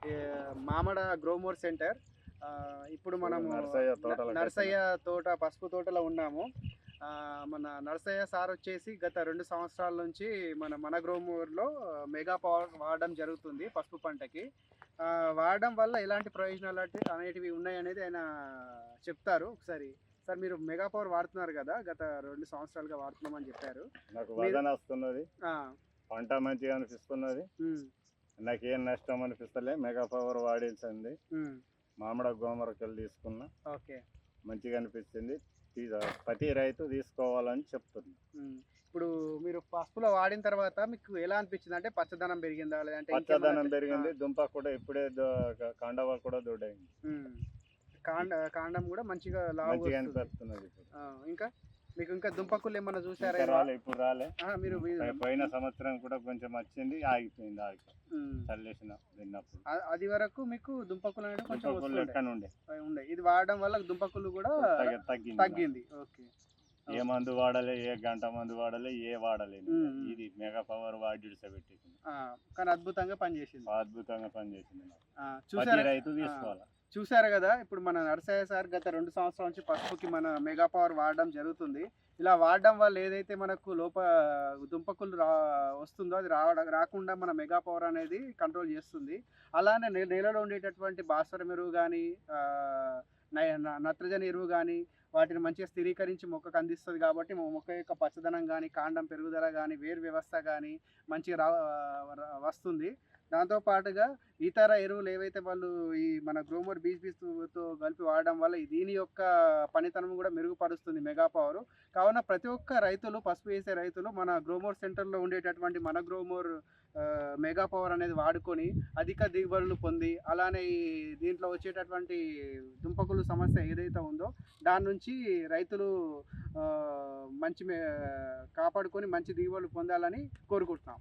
ఏ, Mamada Gromor centre. ఇప్పుడు మనము నర్సయ్య తోట పసుపు తోటలో ఉన్నాము. మన నర్సయ్య సార్ వచ్చేసి గత 2 సంవత్సరాల నుంచి మన గ్రోమోర్లో మెగా పవర్ వాడడం జరుగుతుంది పసుపు పంటకి. వాడడం వల్ల ఎలాంటి ప్రయోజనాలు అనేటివి ఉన్నాయనేది ఆయన చెప్తారు. ఒకసారి సార్, మీరు మెగా పవర్ వాడుతున్నారు కదా, గత 2 సంవత్సరాలుగా వాడుతున్నామని చెప్పారు. నాకు వజన వస్తున్నది, పంట మంచిగా అనిపిస్తున్నది, నాకేం నష్టం అనిపిస్తలే. మెగా పవర్ వాడించింది, మామిడ గోమరకెళ్ళి తీసుకున్నా, మంచిగా అనిపించింది. ప్రతి రైతు తీసుకోవాలని చెప్తుంది. ఇప్పుడు మీరు పసుపులో వాడిన తర్వాత మీకు ఎలా అనిపించింది? అంటే పచ్చదనం పెరిగిందా, లేదంటే పచ్చదనం పెరిగింది, దుంప కూడా ఇప్పుడే కాండవ కూడా దొడ్డైంది, కాండం కూడా మంచిగా అనిపిస్తున్నది. ఇంకా మీకు ఇంకా దుంపకులు ఏమన్నా చూసారా? రాలే, ఇప్పుడు రాలే. మీరు పోయిన సంవత్సరం కూడా కొంచెం వచ్చింది, ఆగిపోయింది. చల్లేసిన తిన్నప్పుడు అది వరకు మీకు దుంపకులు అనేది కొంచెం లెక్కన ఉండే. ఇది వాడడం వల్ల దుంపకులు కూడా తగ్గింది. ఓకే. ఏ మందు వాడాలి, ఏ గంట మందు వాడాలి, ఏ వాడాలి, ఇది మెగా పవర్ వాడి పెట్టి కానీ అద్భుతంగా పనిచేసింది. చూసారా, రైతు తీసుకోవాలి. చూసారు కదా, ఇప్పుడు మన నరసయ్య సార్ గత 2 సంవత్సరాల నుంచి పసుపుకి మన మెగా పవర్ వాడడం జరుగుతుంది. ఇలా వాడడం వల్ల ఏదైతే మనకు దుంపకులు వస్తుందో అది రాకుండా మన మెగా పవర్ అనేది కంట్రోల్ చేస్తుంది. అలానే నేలలో ఉండేటటువంటి భాస్వరం ఎరువు కానీ, నత్రజని ఎరువు కానీ వాటిని మంచిగా స్థిరీకరించి మొక్కకు అందిస్తుంది. కాబట్టి మొక్క యొక్క పచ్చదనం కానీ, కాండం పెరుగుదల కానీ, వేరు వ్యవస్థ కానీ మంచిగా వస్తుంది. దాంతోపాటుగా ఇతర ఎరువులు ఏవైతే వాళ్ళు ఈ మన గ్రోమోర్ బీజ్తో కలిపి వాడడం వల్ల దీని యొక్క పనితనం కూడా మెరుగుపరుస్తుంది మెగా పవర్. కావున ప్రతి ఒక్క రైతులు, పసుపు వేసే రైతులు మన గ్రోమోర్ సెంటర్లో ఉండేటటువంటి మన గ్రోమోర్ మెగా పవర్ అనేది వాడుకొని అధిక దిగుబడులు పొంది, అలానే దీంట్లో వచ్చేటటువంటి దుంపకులు సమస్య ఏదైతే ఉందో దాని నుంచి రైతులు మంచి కాపాడుకొని మంచి దిగుబడులు పొందాలని కోరుకుంటున్నాం.